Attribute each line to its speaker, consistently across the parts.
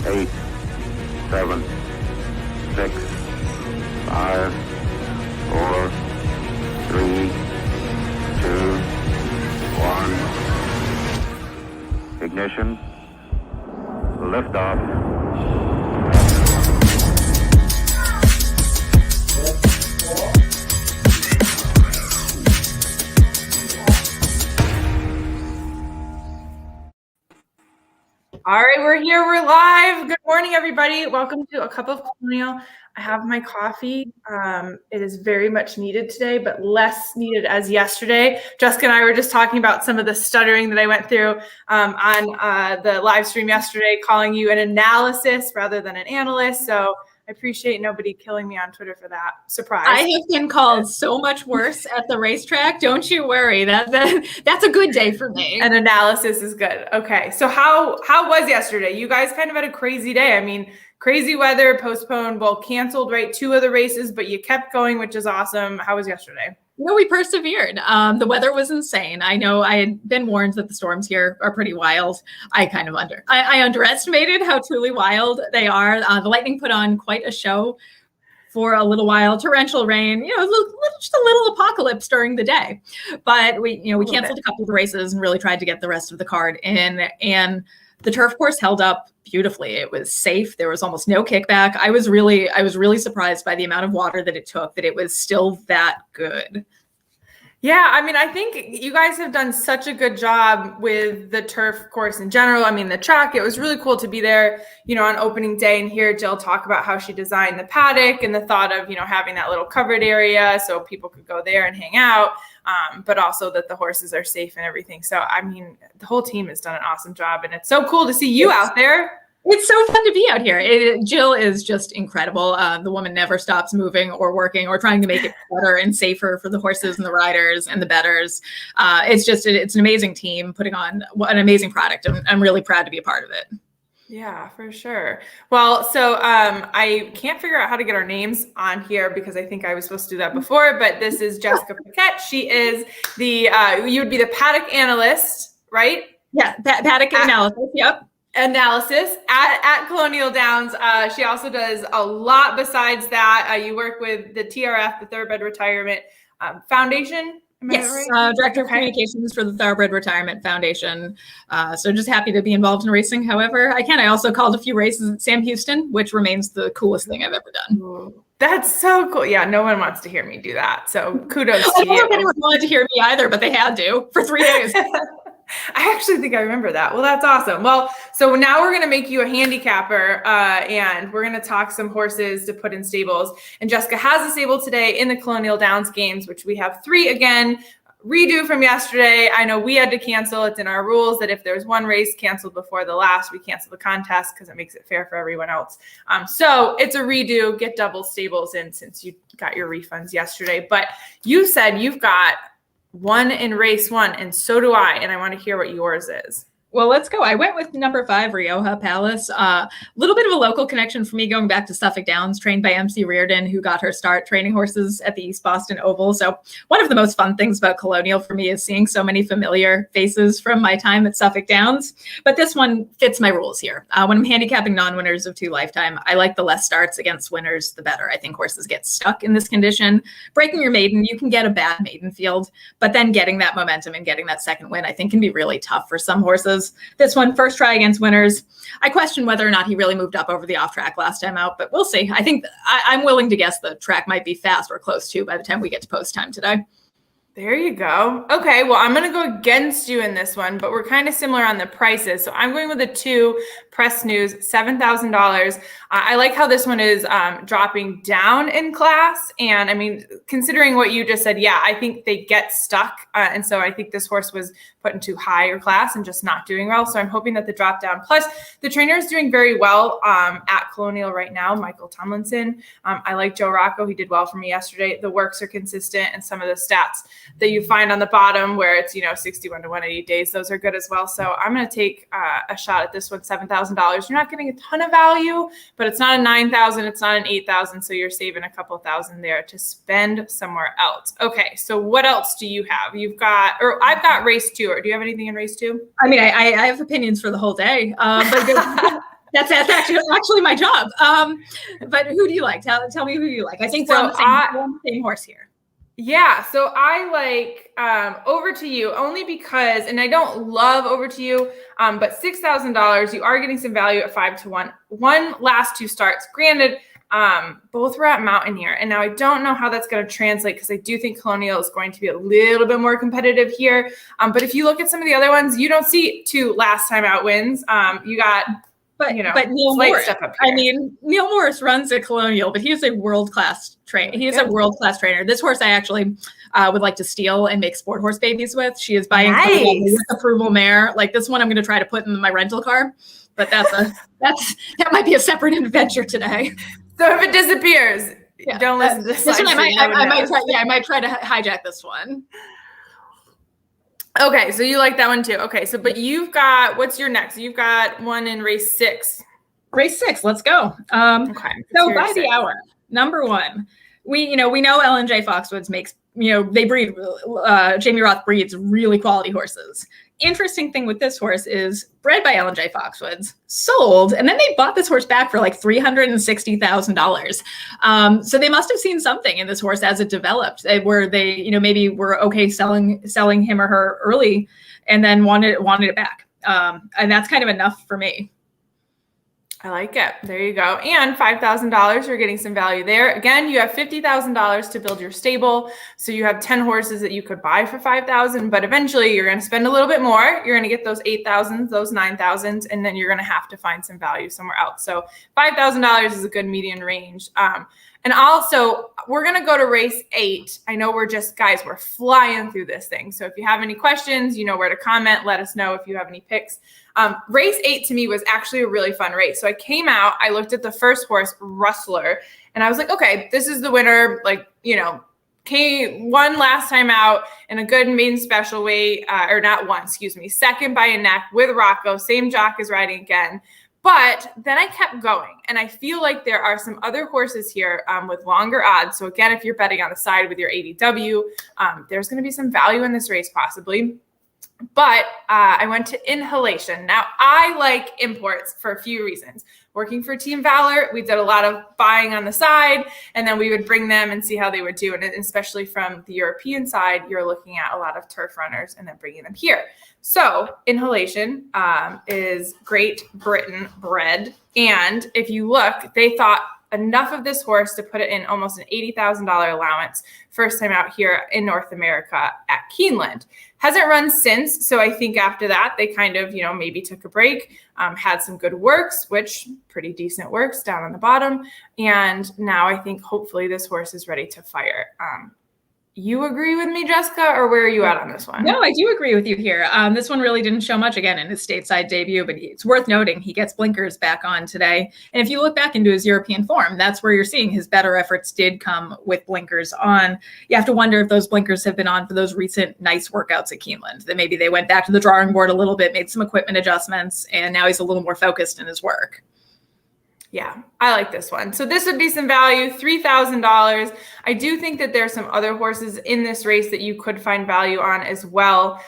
Speaker 1: 8, 7, 6, 5, 4, 3, 2, 1. Ignition. Liftoff.
Speaker 2: All right, we're here. We're live. Good morning, everybody. Welcome to A Cup of Colonial. I have my coffee. It is very much needed today, but less needed as yesterday. Jessica and I were just talking about some of the stuttering that I went through on the live stream yesterday, calling you an analysis rather than an analyst. So I appreciate nobody killing me on Twitter for that. Surprise.
Speaker 3: I have been called so much worse at the racetrack. Don't you worry. That's a good day for me.
Speaker 2: An analysis is good. Okay. So how was yesterday? You guys kind of had a crazy day. I mean, crazy weather, postponed, well, canceled, right? 2 other races, but you kept going, which is awesome. How was yesterday?
Speaker 3: No, we persevered. The weather was insane. I know I had been warned that the storms here are pretty wild. I underestimated how truly wild they are. The lightning put on quite a show for a little while. Torrential rain, just a little apocalypse during the day. But we canceled a couple of races and really tried to get the rest of the card in. And the turf course held up beautifully. It was safe. There was almost no kickback. I was really surprised by the amount of water that it took, that it was still that good.
Speaker 2: Yeah, I mean, I think you guys have done such a good job with the turf course in general. I mean, the track, it was really cool to be there, on opening day and hear Jill talk about how she designed the paddock and the thought of, having that little covered area so people could go there and hang out, but also that the horses are safe and everything. So, I mean, the whole team has done an awesome job, and it's so cool to see you out there.
Speaker 3: It's so fun to be out here. Jill is just incredible. The woman never stops moving or working or trying to make it better and safer for the horses and the riders and the bettors. It's an amazing team putting on an amazing product. I'm really proud to be a part of it.
Speaker 2: Yeah, for sure. Well, so I can't figure out how to get our names on here because I think I was supposed to do that before, but this is Jessica Paquette. She is you would be the paddock analyst, right?
Speaker 3: Yeah, paddock analysis. Yep.
Speaker 2: Analysis at Colonial Downs. She also does a lot besides that. You work with the TRF, the Thoroughbred Retirement Foundation.
Speaker 3: Yes, right? Director of Communications for the Thoroughbred Retirement Foundation. So just happy to be involved in racing however I can. I also called a few races at Sam Houston, which remains the coolest thing I've ever done.
Speaker 2: Ooh, that's so cool. Yeah, no one wants to hear me do that. So kudos to you.
Speaker 3: I don't know if anyone wanted to hear me either, but they had to for 3 days.
Speaker 2: I actually think I remember that. Well, that's awesome. Well, so now we're going to make you a handicapper and we're going to talk some horses to put in stables. And Jessica has a stable today in the Colonial Downs games, which we have 3 again, redo from yesterday. I know we had to cancel. It's in our rules that if there's one race canceled before the last, we cancel the contest because it makes it fair for everyone else. So it's a redo, get double stables in since you got your refunds yesterday. But you said you've got one in race 1, and so do I, and I want to hear what yours is.
Speaker 3: Well, let's go. I went with number 5, Rioja Palace. A little bit of a local connection for me going back to Suffolk Downs, trained by MC Reardon, who got her start training horses at the East Boston Oval. So one of the most fun things about Colonial for me is seeing so many familiar faces from my time at Suffolk Downs. But this one fits my rules here. When I'm handicapping non-winners of 2 lifetime, I like the less starts against winners, the better. I think horses get stuck in this condition. Breaking your maiden, you can get a bad maiden field, but then getting that momentum and getting that second win, I think can be really tough for some horses. This one, first try against winners. I question whether or not he really moved up over the off track last time out, but we'll see. I think I'm willing to guess the track might be fast or close to by the time we get to post time today.
Speaker 2: There you go. Okay, well, I'm going to go against you in this one, but we're kind of similar on the prices. So I'm going with a 2, Press News, $7,000. I like how this one is dropping down in class. And I mean, considering what you just said, yeah, I think they get stuck. And so I think this horse was put into higher class and just not doing well. So I'm hoping that the drop down. Plus, the trainer is doing very well at Colonial right now, Michael Tomlinson. I like Joe Rocco. He did well for me yesterday. The works are consistent, and some of the stats that you find on the bottom where it's, 61 to 180 days, those are good as well. So I'm going to take a shot at this one, $7,000. You're not getting a ton of value, but it's not a 9,000, it's not an 8,000. So you're saving a couple thousand there to spend somewhere else. Okay. So what else do you have? I've got race 2, or do you have anything in race 2?
Speaker 3: I mean, I have opinions for the whole day, but That's actually my job. But who do you like? Tell me who you like. I think we're on the same horse here.
Speaker 2: Yeah, so I like Over to You only because, and I don't love Over to You, but $6,000, you are getting some value at 5-1. One last two starts. Granted, both were at Mountaineer, and now I don't know how that's going to translate because I do think Colonial is going to be a little bit more competitive here. But if you look at some of the other ones, you don't see 2 last time out wins. You got. But
Speaker 3: Neil Morris, I mean, Neil Morris runs at Colonial, but he is a world-class trainer. He is a world-class trainer. This horse I actually would like to steal and make sport horse babies with. She is buying with approval mare. Like this one I'm going to try to put in my rental car, but that might be a separate adventure today.
Speaker 2: So if it disappears, don't listen to this one.
Speaker 3: I might try to hijack this one.
Speaker 2: Okay, so you like that one too. Okay, so but you've got, what's your next? You've got one in race 6.
Speaker 3: Race 6, let's go. Okay. So by the hour, number 1, we know L&J Foxwoods makes, they breed, Jamie Roth breeds really quality horses. Interesting thing with this horse is bred by L&J Foxwoods, sold, and then they bought this horse back for like $360,000. So they must have seen something in this horse as it developed, where they, maybe were okay selling him or her early, and then wanted it back. And that's kind of enough for me.
Speaker 2: I like it. There you go. And $5,000, you're getting some value there. Again, you have $50,000 to build your stable. So you have 10 horses that you could buy for $5,000, but eventually you're going to spend a little bit more. You're going to get those $8,000s, those $9,000s, and then you're going to have to find some value somewhere else. So $5,000 is a good median range. And also, we're going to go to race 8. I know we're flying through this thing. So if you have any questions, you know where to comment. Let us know if you have any picks. Race 8 to me was actually a really fun race. So I came out, I looked at the first horse, Rustler, and I was like, okay, this is the winner. Won last time out in a good maiden special weight, second by a neck with Rocco, same jock is riding again. But then I kept going, and I feel like there are some other horses here with longer odds. So again, if you're betting on the side with your ADW, there's going to be some value in this race possibly. But I went to Inhalation. Now, I like imports for a few reasons. Working for Team Valor, we did a lot of buying on the side, and then we would bring them and see how they would do. And especially from the European side, you're looking at a lot of turf runners and then bringing them here. So Inhalation is Great Britain bred. And if you look, they thought enough of this horse to put it in almost an $80,000 allowance first time out here in North America at Keeneland. Hasn't run since, so I think after that they kind of, maybe took a break, had some good works, which pretty decent works down on the bottom, and now I think hopefully this horse is ready to fire. You agree with me, Jessica, or where are you at on this one?
Speaker 3: No, I do agree with you here. This one really didn't show much again in his stateside debut, but it's worth noting he gets blinkers back on today. And if you look back into his European form, that's where you're seeing his better efforts did come with blinkers on. You have to wonder if those blinkers have been on for those recent nice workouts at Keeneland, that maybe they went back to the drawing board a little bit, made some equipment adjustments, and now he's a little more focused in his work.
Speaker 2: Yeah, I like this one. So this would be some value, $3,000. I do think that there's some other horses in this race that you could find value on as well.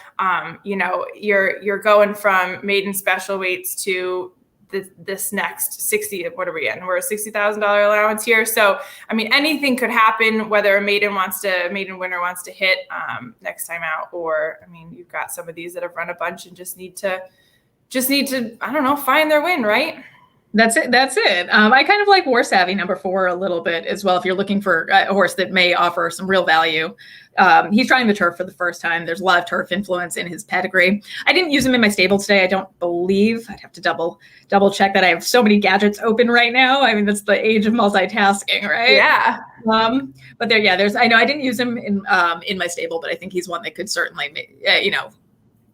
Speaker 2: You're going from maiden special weights to this next 60. What are we in? We're a $60,000 allowance here. So, I mean, anything could happen, whether a maiden winner wants to hit next time out, or, I mean, you've got some of these that have run a bunch and just need to, I don't know, find their win, right?
Speaker 3: That's it. I kind of like War Savvy number 4 a little bit as well. If you're looking for a horse that may offer some real value, he's trying the turf for the first time. There's a lot of turf influence in his pedigree. I didn't use him in my stable today. I don't believe. I'd have to double check that. I have so many gadgets open right now. I mean, that's the age of multitasking, right?
Speaker 2: Yeah.
Speaker 3: But I know I didn't use him in my stable, but I think he's one that could certainly,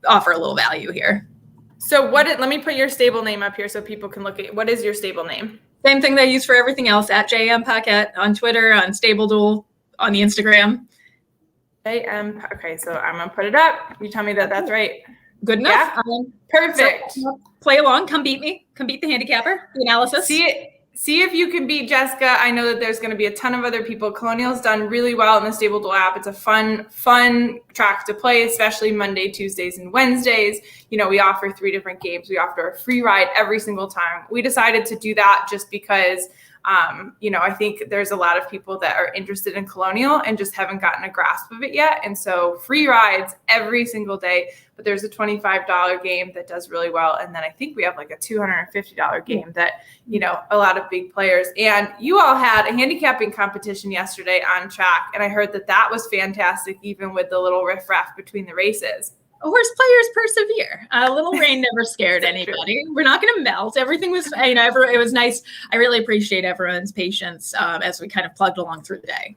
Speaker 3: offer a little value here.
Speaker 2: So let me put your stable name up here so people can look at, what is your stable name?
Speaker 3: Same thing that I use for everything else, at Jessica Paquette on Twitter, on Stable Duel, on the Instagram.
Speaker 2: Okay, so I'm going to put it up. You tell me that that's right.
Speaker 3: Good enough.
Speaker 2: Yeah? Perfect.
Speaker 3: So, play along. Come beat me. Come beat the handicapper. The analysis.
Speaker 2: See if you can beat Jessica. I know that there's going to be a ton of other people. Colonial's done really well in the Stable Duel app. It's a fun track to play, especially Monday, Tuesdays, and Wednesdays. You know, we offer 3 different games. We offer a free ride every single time. We decided to do that just because you know, I think there's a lot of people that are interested in Colonial and just haven't gotten a grasp of it yet. And so free rides every single day, but there's a $25 game that does really well. And then I think we have like a $250 game that, you know, a lot of big players. And you all had a handicapping competition yesterday on track. And I heard that that was fantastic, even with the little riffraff between the races.
Speaker 3: Horse players persevere. A little rain never scared anybody. We're not going to melt. Everything was, you know, it was nice. I really appreciate everyone's patience as we kind of plugged along through the day.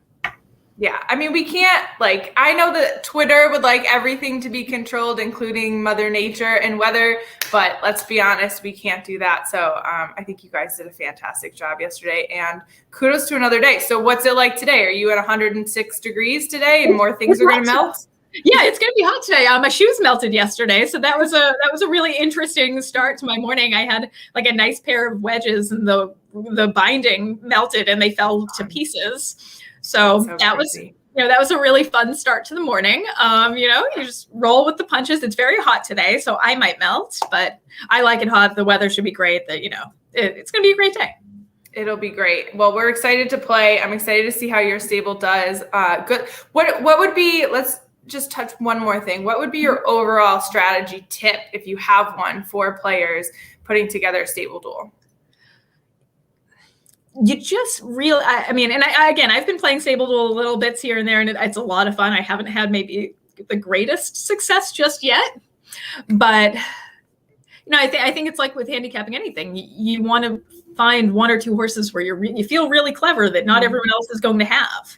Speaker 2: Yeah, I mean, we can't, like, I know that Twitter would like everything to be controlled, including Mother Nature and weather, but let's be honest, we can't do that. So I think you guys did a fantastic job yesterday, and kudos to another day. So what's it like today? Are you at 106 degrees today and more things are going to melt?
Speaker 3: Yeah, it's going to be hot today. My shoes melted yesterday, so that was a really interesting start to my morning. I had like a nice pair of wedges, and the binding melted and they fell to pieces. So that was, you know, that was a really fun start to the morning. You know, you just roll with the punches. It's very hot today, so I might melt, but I like it hot. The weather should be great. That, you know, it's going to be a great day.
Speaker 2: It'll be great. Well, we're excited to play. I'm excited to see how your stable does. Good. What would be? Let's just touch one more thing. What would be your overall strategy tip, if you have one, for players putting together a stable duel?
Speaker 3: You just really, I mean, and again, I've been playing stable duel a little bits here and there, and it's a lot of fun. I haven't had maybe the greatest success just yet, but you know, I think it's like with handicapping anything. You want to find 1 or 2 horses where you feel really clever that not everyone else is going to have.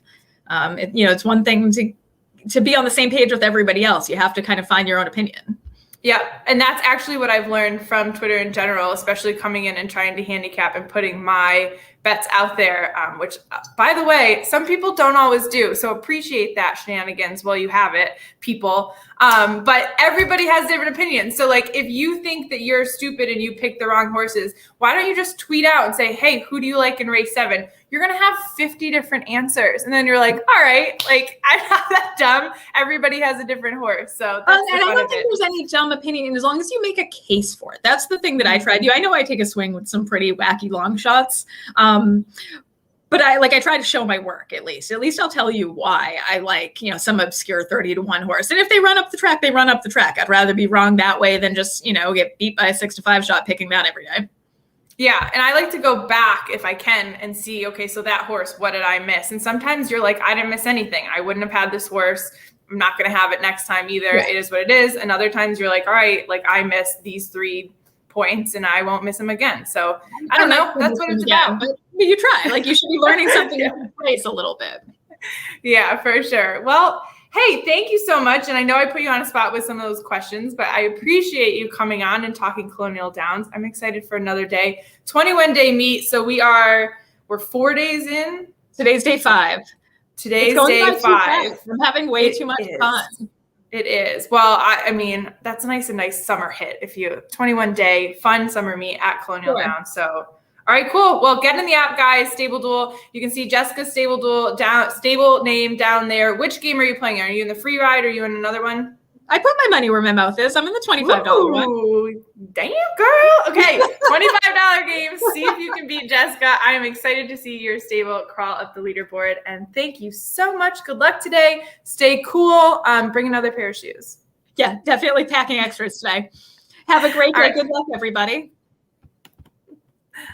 Speaker 3: You know, it's one thing to be on the same page with everybody else. You have to kind of find your own opinion.
Speaker 2: Yeah, and that's actually what I've learned from Twitter in general, especially coming in and trying to handicap and putting my bets out there, which, by the way, some people don't always do. So appreciate that shenanigans while you have it, people. But everybody has different opinions. So like, if you think that you're stupid and you pick the wrong horses, why don't you just tweet out and say, hey, who do you like in race 7? You're going to have 50 different answers. And then you're like, all right, like, I'm not that dumb. Everybody has a different horse. So that's
Speaker 3: and I don't think there's any dumb opinion, and as long as you make a case for it. That's the thing that I try to do. I know I take a swing with some pretty wacky long shots. But I try to show my work at least. At least I'll tell you why I like, you know, some obscure 30-1 horse. And if they run up the track, they run up the track. I'd rather be wrong that way than just, you know, get beat by a 6-5 shot picking that every day.
Speaker 2: Yeah, and I like to go back if I can and see, okay, so that horse, what did I miss? And sometimes you're like, I didn't miss anything. I wouldn't have had this horse. I'm not going to have it next time either. Yeah. It is what it is. And other times you're like, all right, like I missed these 3 points and I won't miss them again. So I don't know. That's what it's about.
Speaker 3: But you try. Like, you should be learning something in your place a little bit.
Speaker 2: Yeah, for sure. Well, hey, thank you so much. And I know I put you on a spot with some of those questions, but I appreciate you coming on and talking Colonial Downs. I'm excited for another day. 21-day meet. So we're 4 days in.
Speaker 3: Today's day 5.
Speaker 2: Today's day 5.
Speaker 3: I'm having way too much fun.
Speaker 2: It is. Well, I mean, that's a nice summer hit. If you 21-day fun summer meet at Colonial Downs. So, all right, cool. Well, get in the app, guys. Stable Duel. You can see Jessica's Stable Duel stable name down there. Which game are you playing? Are you in the free ride? Or are you in another one?
Speaker 3: I put my money where my mouth is. I'm in the $25 one.
Speaker 2: Damn, girl. Okay, $25 game. See if you can beat Jessica. I am excited to see your stable crawl up the leaderboard. And thank you so much. Good luck today. Stay cool. Bring another pair of shoes.
Speaker 3: Yeah, definitely packing extras today. Have a great day. Right. Good luck, everybody.